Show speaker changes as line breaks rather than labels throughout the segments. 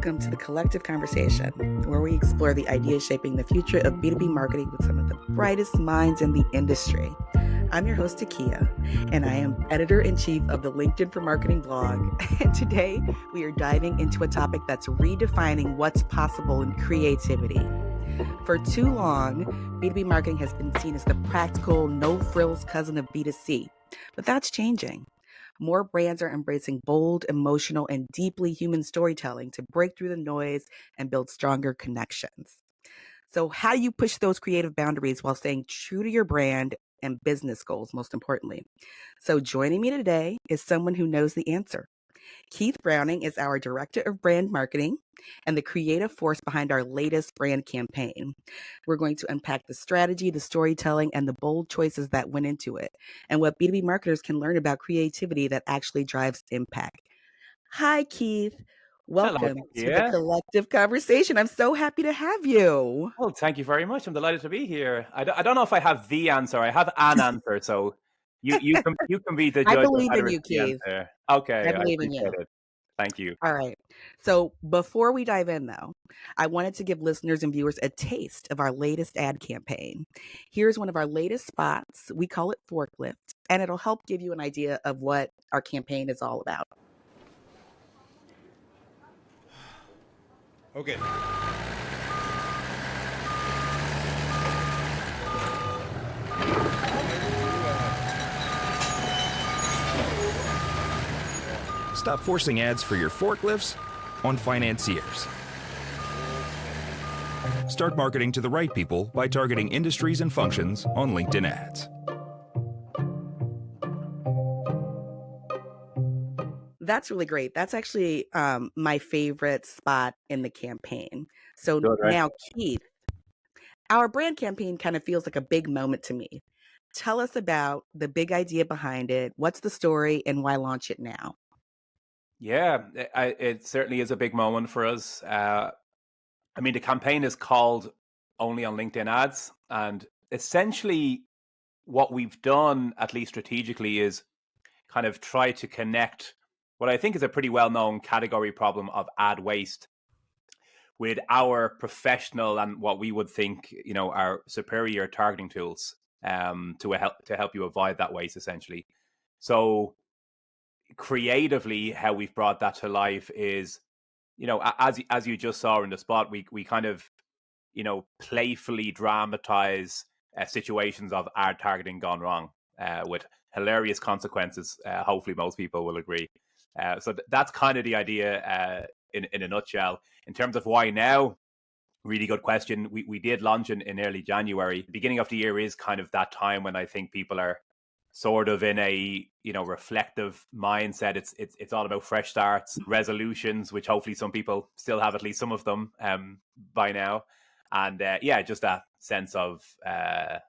Welcome to the Collective Conversation, where we explore the ideas shaping the future of B2B marketing with some of the brightest minds in the industry. I'm your host, Takia, and I am editor-in-chief of the LinkedIn for Marketing blog. And today, we are diving into a topic that's redefining what's possible in creativity. For too long, B2B marketing has been seen as the practical, no-frills cousin of B2C, but that's changing. More brands are embracing bold, emotional, and deeply human storytelling to break through the noise and build stronger connections. So, how do you push those creative boundaries while staying true to your brand and business goals, most importantly? So, joining me today is someone who knows the answer. Keith Browning is our Director of Brand Marketing and the creative force behind our latest brand campaign. We're going to unpack the strategy, the storytelling, and the bold choices that went into it, and what B2B marketers can learn about creativity that actually drives impact. Hi, Keith.
Hello,
Welcome to the
yeah.
Collective Conversation. I'm so happy to have you.
Well, thank you very much. I'm delighted to be here. I don't know if I have the answer. I have an answer, so you can be the
I
judge of
believe in
whether
you,
it's the
Keith.
answer.
I
Okay, I
believe in you.
appreciate it. Thank you.
All right. So before we dive in, though, I wanted to give listeners and viewers a taste of our latest ad campaign. Here's one of our latest spots. We call it Forklift, and it'll help give you an idea of what our campaign is all about.
Okay.
Stop forcing ads for your forklifts on financiers. Start marketing to the right people by targeting industries and functions on LinkedIn ads.
That's really great. That's actually my favorite spot in the campaign. So
Good, right?
now, Keith, our brand campaign kind of feels like a big moment to me. Tell us about the big idea behind it. What's the story and why launch it now?
Yeah, it certainly is a big moment for us. I mean, the campaign is called Only on LinkedIn Ads, and essentially what we've done, at least strategically, is kind of try to connect what I think is a pretty well-known category problem of ad waste with our professional and what we would think, our superior targeting tools to help you avoid that waste, essentially. So creatively, how we've brought that to life is, as you just saw in the spot, we kind of, playfully dramatize situations of ad targeting gone wrong with hilarious consequences. Hopefully, most people will agree. So that's kind of the idea in a nutshell. In terms of why now, really good question. We did launch in early January. The beginning of the year is kind of that time when I think people are sort of in a reflective mindset. It's all about fresh starts, resolutions, which hopefully some people still have at least some of them by now. And just that sense of a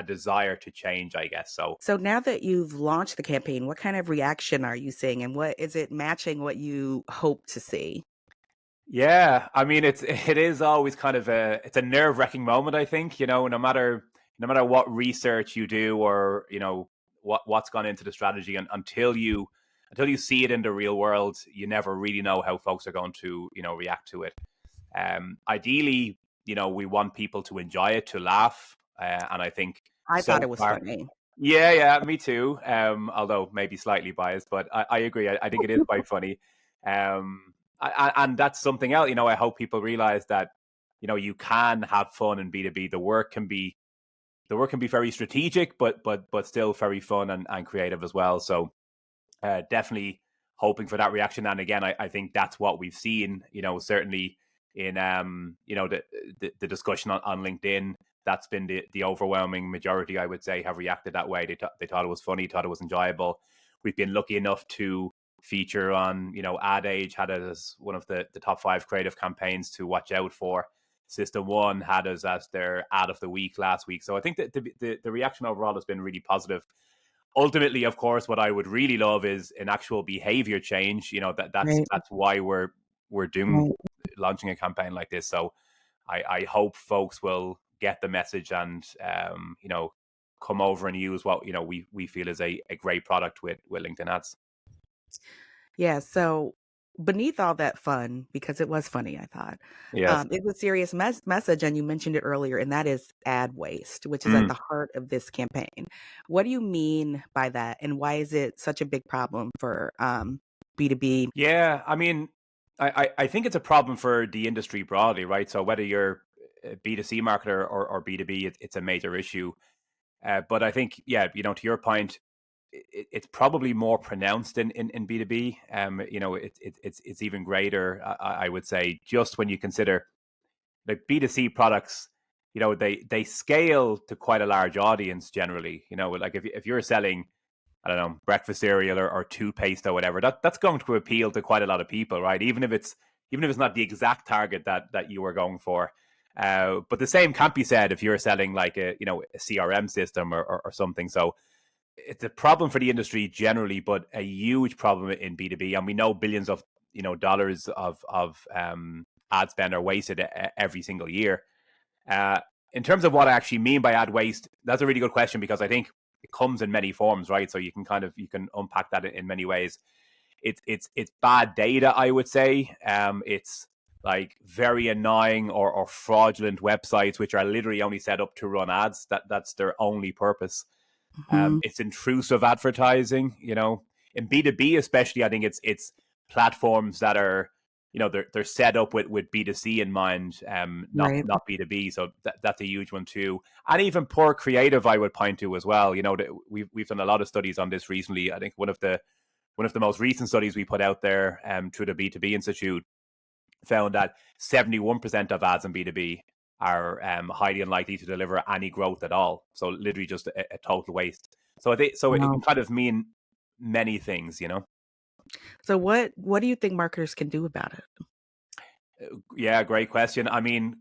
desire to change, I guess.
So now that you've launched the campaign, what kind of reaction are you seeing, and what is it matching what you hope to see?
Yeah, I mean, it is always kind of it's a nerve-wracking moment, I think. No matter what research you do, or what's gone into the strategy, and until you see it in the real world, you never really know how folks are going to react to it. Ideally, we want people to enjoy it, to laugh, and I think
I thought
so
it was
far.
funny.
Yeah, me too. Although maybe slightly biased, but I agree. I think it is quite funny. And that's something else. I hope people realize that you can have fun in B2B. The work can be very strategic, but still very fun and creative as well. So definitely hoping for that reaction. And again, I think that's what we've seen. Certainly in the discussion on LinkedIn. That's been the overwhelming majority, I would say, have reacted that way. They thought it was funny, thought it was enjoyable. We've been lucky enough to feature on, Ad Age had it as one of the top 5 creative campaigns to watch out for. System One had us as their ad of the week last week. So I think that the reaction overall has been really positive. Ultimately, of course, what I would really love is an actual behavior change. That's
Right.
why we're doing
Right.
launching a campaign like this. So I hope folks will get the message and come over and use what we feel is a great product with LinkedIn ads.
Yeah. So beneath all that fun, because it was funny, I thought,
Yes.
it's a serious message, and you mentioned it earlier, and that is ad waste, which is at
Mm.
the heart of this campaign. What do you mean by that, and why is it such a big problem for B2B?
Yeah, I mean, I think it's a problem for the industry broadly, right? So whether you're a B2C marketer or B2B, it's a major issue. But I think, yeah, to your point, it's probably more pronounced in B2B. It's even greater, I would say, just when you consider like B2C products, they scale to quite a large audience generally. Like if you're selling, I don't know, breakfast cereal or toothpaste or whatever, that's going to appeal to quite a lot of people, right? Even if it's not the exact target that you were going for. But the same can't be said if you're selling like a CRM system or something. So it's a problem for the industry generally, but a huge problem in B2B. And we know billions of dollars of ad spend are wasted every single year. Uh, in terms of what I actually mean by ad waste, that's a really good question because I think it comes in many forms, right? So you can unpack that in many ways. It's bad data, I would say. It's like very annoying or fraudulent websites which are literally only set up to run ads. That's their only purpose.
Mhm.
It's intrusive advertising. In B2B especially, I think it's platforms that are they're set up with B2C in mind, not
Right.
not B2B. So that's a huge one too. And even poor creative, I would point to as well. We've done a lot of studies on this recently. I think one of the most recent studies we put out there through the B2B Institute found that 71% of ads in B2B are highly unlikely to deliver any growth at all. So literally just a total waste. So it can
Wow.
kind of mean many things.
So what do you think marketers can do about it?
Yeah, great question. I mean,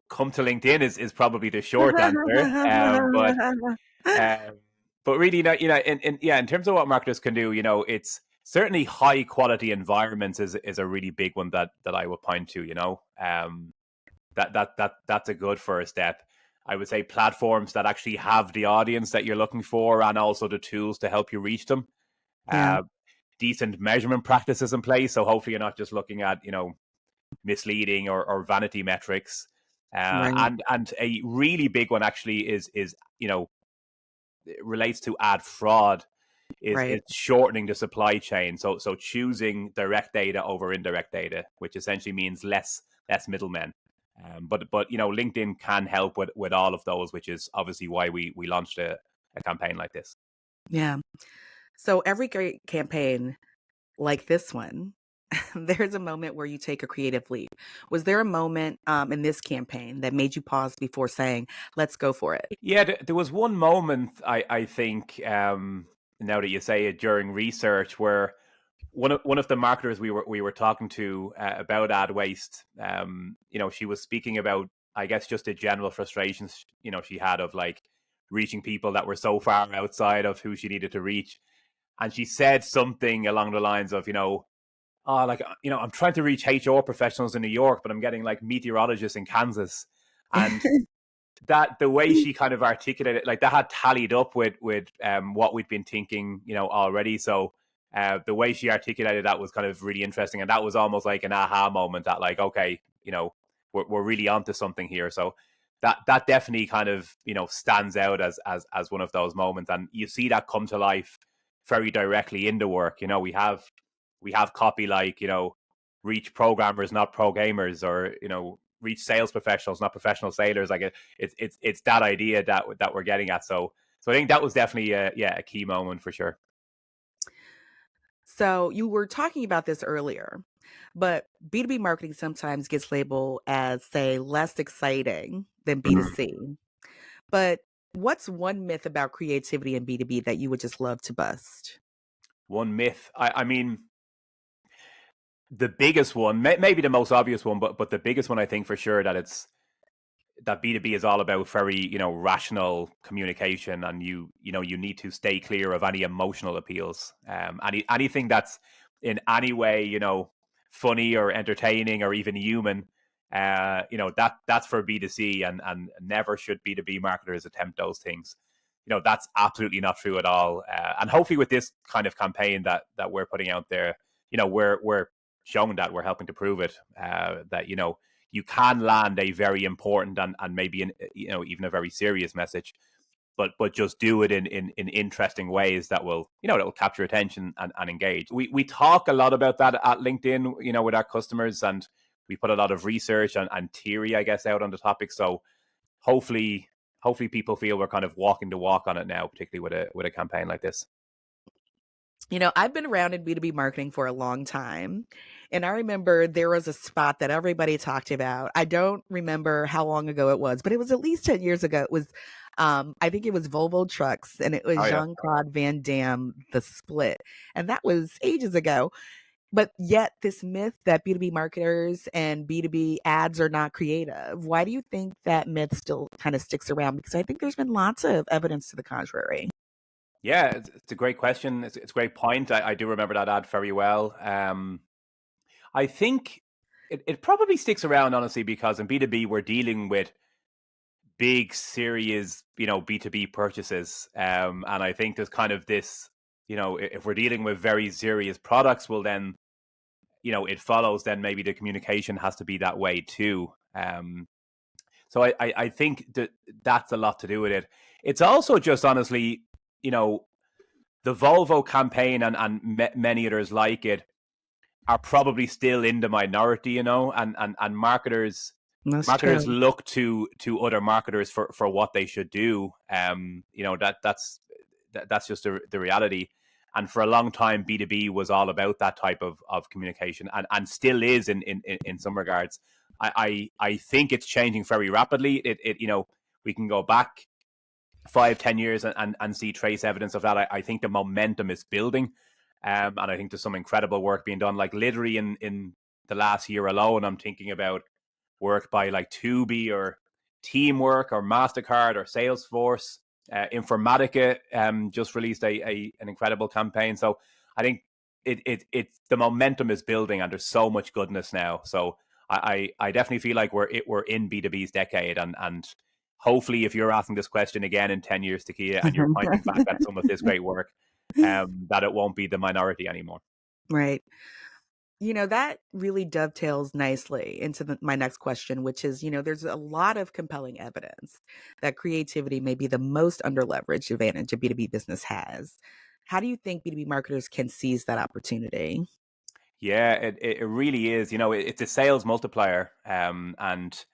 come to LinkedIn is probably the short answer. Um, but really, in terms of what marketers can do, it's certainly high quality environments is a really big one that I would point to. That's a good first step. I would say platforms that actually have the audience that you're looking for and also the tools to help you reach them.
Yeah,
Uh, Decent measurement practices in place. So hopefully you're not just looking at misleading or vanity metrics.
right,
And a really big one actually is it relates to ad fraud. Is
right.
shortening the supply chain. So choosing direct data over indirect data, which essentially means less middlemen. But LinkedIn can help with all of those, which is obviously why we launched a campaign like this.
Yeah. So every great campaign like this one, there's a moment where you take a creative leap. Was there a moment in this campaign that made you pause before saying, "Let's go for it"?
Yeah, there was one moment I think now that you say it during research where one of the marketers we were talking to about ad waste, she was speaking about I guess just the general frustrations she had of like reaching people that were so far outside of who she needed to reach, and she said something along the lines of oh like I'm trying to reach HR professionals in New York, but I'm getting like meteorologists in Kansas, and that the way she kind of articulated like that had tallied up with what we'd been thinking already. So the way she articulated that was kind of really interesting, and that was almost like an aha moment that like okay, we're really onto something here. So that definitely kind of stands out as one of those moments, and you see that come to life very directly in the work. We have copy like reach programmers not pro gamers, or reach sales professionals not professional sailors. Like it's that idea that we're getting at. So I think that was definitely a key moment for sure.
So you were talking about this earlier, but B2B marketing sometimes gets labeled as, say, less exciting than
Mhm.
B2C. But what's one myth about creativity in B2B that you would just love to bust?
One myth. I mean, the biggest one, maybe the most obvious one, but the biggest one I think for sure that B2B is all about very, rational communication, and you need to stay clear of any emotional appeals. Anything that's in any way, funny or entertaining or even human, that's for B2C, and never should B2B marketers attempt those things. That's absolutely not true at all. And hopefully with this kind of campaign that we're putting out there, we're shown that. We're helping to prove it, that, you can land a very important and maybe even a very serious message, but just do it in interesting ways that will capture attention and engage. We talk a lot about that at LinkedIn, with our customers, and we put a lot of research and theory, I guess, out on the topic. So hopefully people feel we're kind of walking the walk on it now, particularly with a campaign like this.
I've been around in B2B marketing for a long time, and I remember there was a spot that everybody talked about. I don't remember how long ago it was, but it was at least 10 years ago. It was, I think it was Volvo Trucks, and it was
Oh, yeah.
Jean-Claude Van Damme, The Split. And that was ages ago. But yet this myth that B2B marketers and B2B ads are not creative, why do you think that myth still kind of sticks around? Because I think there's been lots of evidence to the contrary.
Yeah, it's a great question. It's a great point. I do remember that ad very well. I think it probably sticks around, honestly, because in B2B, we're dealing with big, serious, B2B purchases. And I think there's kind of this, if we're dealing with very serious products, well, then, it follows then maybe the communication has to be that way too. So I think that's a lot to do with it. It's also just, honestly, the Volvo campaign and many others like it are probably still in the minority, and marketers
That's true.
look to other marketers for what they should do. That's just the reality. And for a long time, B2B was all about that type of communication, and still is in some regards. I think it's changing very rapidly. We can go back 5-10 years and see trace evidence of that. I think the momentum is building, and I think there's some incredible work being done. Like literally in the last year alone, I'm thinking about work by like Tubi or Teamwork or MasterCard or Salesforce. Informatica just released an incredible campaign. So I think it's the momentum is building, and there's so much goodness now. So I definitely feel like we're in B2B's decade, and hopefully, if you're asking this question again in 10 years, Takia, and you're pointing back at some of this great work, that it won't be the minority anymore.
Right. That really dovetails nicely into my next question, which is, there's a lot of compelling evidence that creativity may be the most underleveraged advantage a B2B business has. How do you think B2B marketers can seize that opportunity?
Yeah, it really is. It's a sales multiplier, and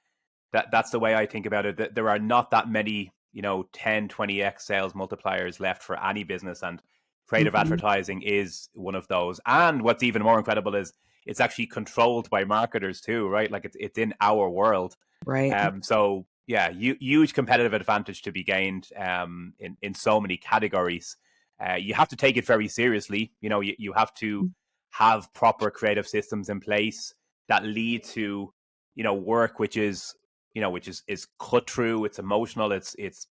that's the way I think about it. That there are not that many, 10, 20x sales multipliers left for any business, and creative
Mhm.
advertising is one of those. And what's even more incredible is it's actually controlled by marketers too, right? Like it's in our world.
Right.
So yeah, huge competitive advantage to be gained in so many categories. You have to take it very seriously. You have to have proper creative systems in place that lead to work which is cut through, it's emotional, it's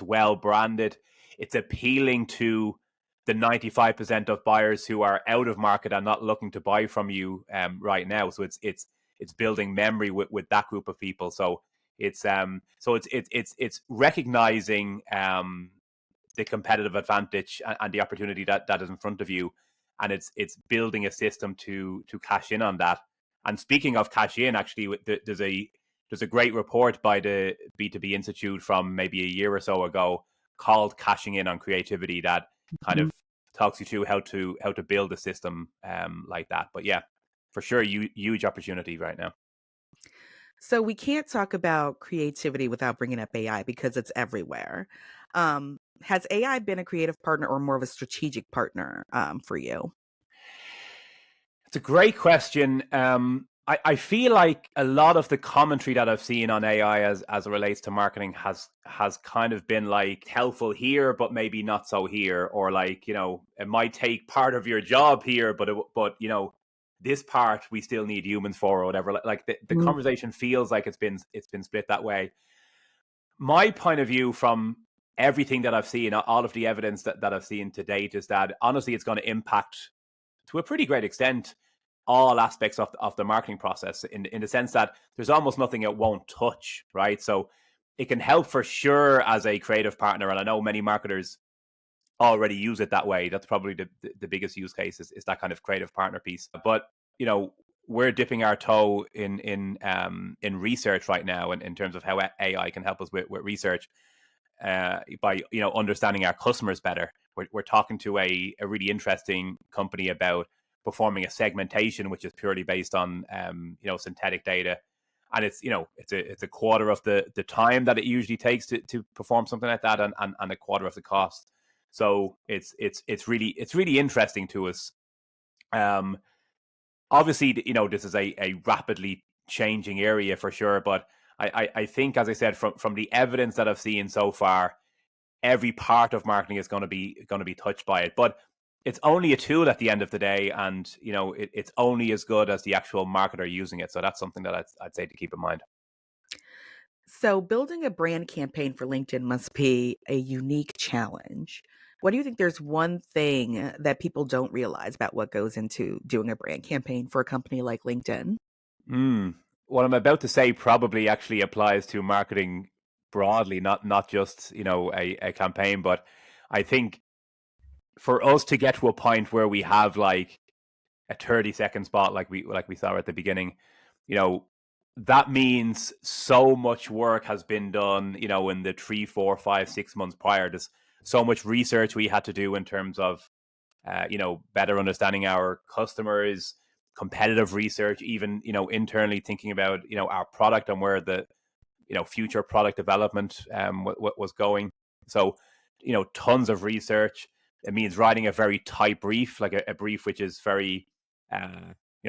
well branded, it's appealing to the 95% of buyers who are out of market and not looking to buy from you right now. So it's building memory with that group of people. So it's recognizing the competitive advantage and the opportunity that is in front of you, and it's building a system to cash in on that. And speaking of cash in, actually, there's a great report by the B2B Institute from maybe a year or so ago called "Cashing In on Creativity" that kind of talks you through how to build a system like that. But yeah, for sure, huge opportunity right now.
So we can't talk about creativity without bringing up AI because it's everywhere. Has AI been a creative partner or more of a strategic partner for you?
It's a great question. I feel like a lot of the commentary that I've seen on AI as it relates to marketing has kind of been like helpful here, but maybe not so here, or like it might take part of your job here, but this part we still need humans for, or whatever. Like the
Mm.
conversation feels like it's been split that way. My point of view from everything that I've seen, all of the evidence that I've seen to date, is that honestly it's going to impact to a pretty great extent all aspects of the marketing process, in the sense that there's almost nothing it won't touch, right? So it can help for sure as a creative partner, and I know many marketers already use it that way. That's probably the biggest use case is that kind of creative partner piece. But we're dipping our toe in research right now, in terms of how AI can help us with research, by understanding our customers better. We're talking to a really interesting company about performing a segmentation which is purely based on synthetic data, and it's a quarter of the time that it usually takes to perform something like that, and a quarter of the cost. So it's really interesting to us. Obviously, this is a rapidly changing area for sure, but I think, as I said, from the evidence that I've seen so far, every part of marketing is going to be touched by it. But it's only a tool at the end of the day, and it's only as good as the actual marketer using it. So that's something that I'd say to keep in mind.
So, building a brand campaign for LinkedIn must be a unique challenge. What do you think there's one thing that people don't realize about what goes into doing a brand campaign for a company like LinkedIn?
What I'm about to say probably actually applies to marketing broadly, not just a campaign. But I think for us to get to a point where we have like a 30-second spot, like we saw at the beginning, that means so much work has been done, in the 3, 4, 5, 6 months prior. There's so much research we had to do in terms of, better understanding our customers, competitive research, even, internally thinking about, our product and where the, future product development was going. So, tons of research. It means writing a very tight brief, like a brief which is very,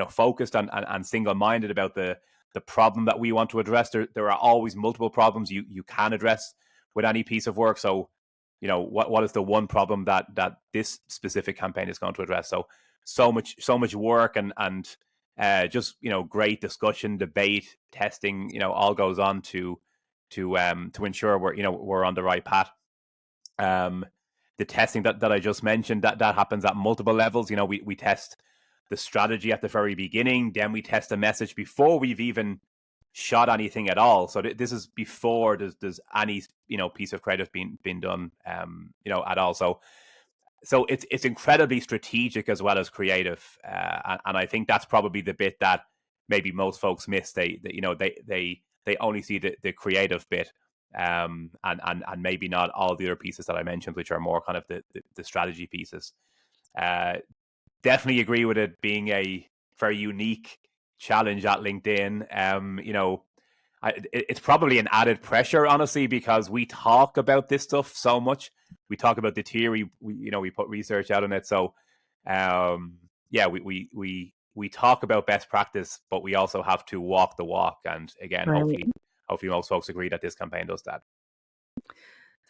focused and single-minded about the problem that we want to address. There are always multiple problems you can address with any piece of work. So, what is the one problem that this specific campaign is going to address? So much work and just great discussion, debate, testing, all goes on to ensure we're on the right path. The testing that I just mentioned, that happens at multiple levels. We test the strategy at the very beginning, then we test the message before we've even shot anything at all. So this is before there's any piece of creative being done at all. So it's incredibly strategic as well as creative, and I think that's probably the bit that maybe most folks miss. They only see the creative bit, and maybe not all the other pieces that I mentioned, which are more kind of the strategy pieces. Definitely agree with it being a very unique challenge at LinkedIn. It's probably an added pressure, honestly, because we talk about this stuff so much. We talk about the theory, we put research out on it. So, we talk about best practice, but we also have to walk the walk. And again,
Right.
hopefully most folks agree that this campaign does that.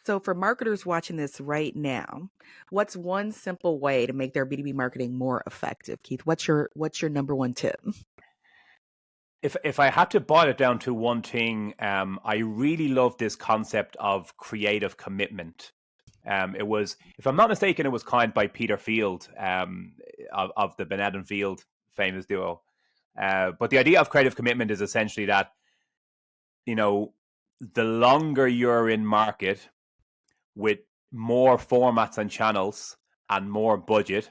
So, for marketers watching this right now, what's one simple way to make their B2B marketing more effective? Keith, what's your number one tip?
If I had to boil it down to one thing, I really love this concept of creative commitment. It was, if I'm not mistaken, it was coined by Peter Field, of the Bennett and Field famous duo. But the idea of creative commitment is essentially that, the longer you're in market with more formats and channels and more budget,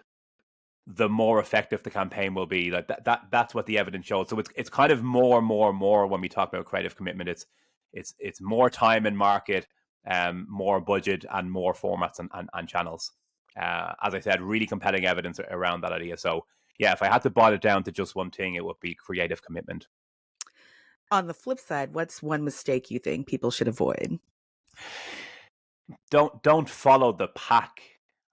the more effective the campaign will be. Like that's what the evidence shows. So it's kind of more when we talk about creative commitment. It's more time in market, more budget, and more formats and channels. As I said, really compelling evidence around that idea. So yeah, if I had to boil it down to just one thing, it would be creative commitment.
On the flip side, what's one mistake you think people should avoid?
Don't follow the pack.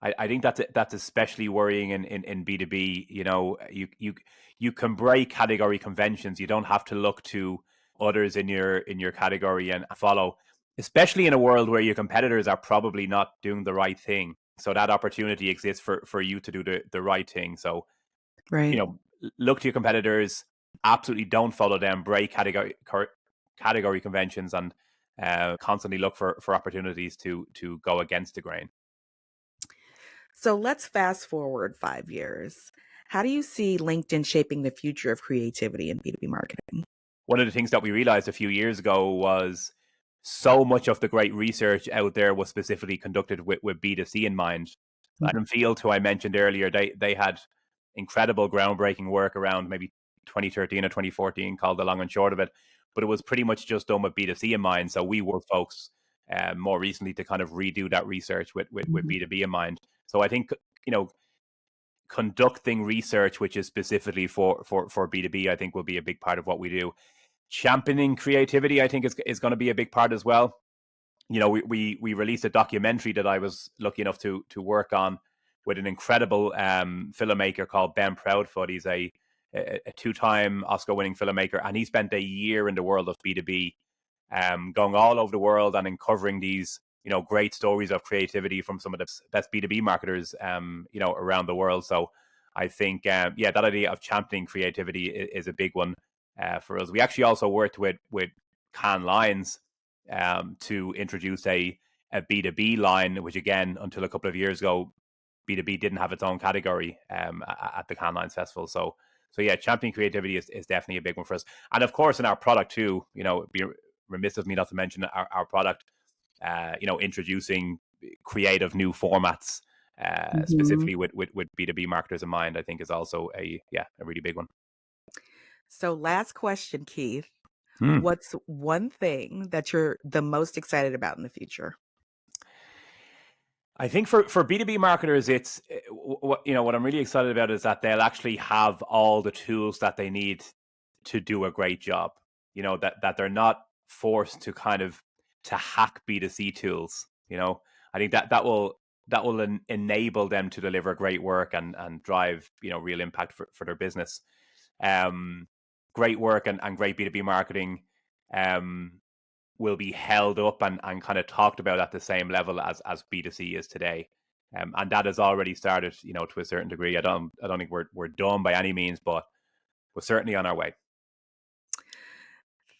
I think that's especially worrying in B2B. You can break category conventions. You don't have to look to others in your category and follow, especially in a world where your competitors are probably not doing the right thing. So that opportunity exists for you to do the right thing. So,
Right.
Look to your competitors. Absolutely don't follow them. Break category conventions, and constantly look for opportunities to go against the grain.
So let's fast forward 5 years. How do you see LinkedIn shaping the future of creativity in B2B marketing?
One of the things that we realized a few years ago was so much of the great research out there was specifically conducted with B2C in mind. Adam Field, who I mentioned earlier, they had incredible groundbreaking work around maybe 2013 or 2014 called The Long and Short of It. But it was pretty much just done with B2C in mind. So we were folks more recently to kind of redo that research with B2B in mind. So I think, conducting research which is specifically for B2B, I think will be a big part of what we do. Championing creativity, I think, is going to be a big part as well. We released a documentary that I was lucky enough to work on with an incredible filmmaker called Ben Proudfoot. He's a two-time Oscar-winning filmmaker, and he spent a year in the world of B2B, going all over the world and uncovering these great stories of creativity from some of the best B2B marketers around the world. So I think that idea of championing creativity is a big one for us. We actually also worked with Cannes Lions to introduce a B2B line, which again, until a couple of years ago, B2B didn't have its own category at the Cannes Lions Festival. So yeah, championing creativity is definitely a big one for us. And of course, in our product too, it'd be remiss of me not to mention our product, introducing creative new formats, specifically with B2B marketers in mind, I think is also a really big one.
So last question, Keith. What's one thing that you're the most excited about in the future?
I think for B2B marketers, it's what I'm really excited about is that they'll actually have all the tools that they need to do a great job. That they're not forced to kind of to hack B2C tools. I think that will enable them to deliver great work and drive real impact for their business. Great work and great B2B marketing will be held up and kind of talked about at the same level as B2C is today. And that has already started, to a certain degree. I don't think we're done by any means, but we're certainly on our way.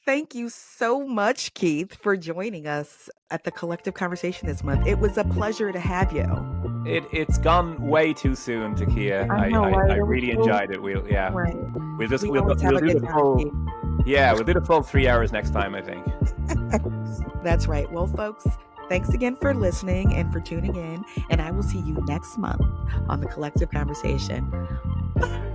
Thank you so much, Keith, for joining us at the Collective Conversation this month. It was a pleasure to have you.
It's gone way too soon, Takia. I really enjoyed it. We'll do the full 3 hours next time, I think.
That's right. Well, folks, thanks again for listening and for tuning in, and I will see you next month on the Collective Conversation. Bye.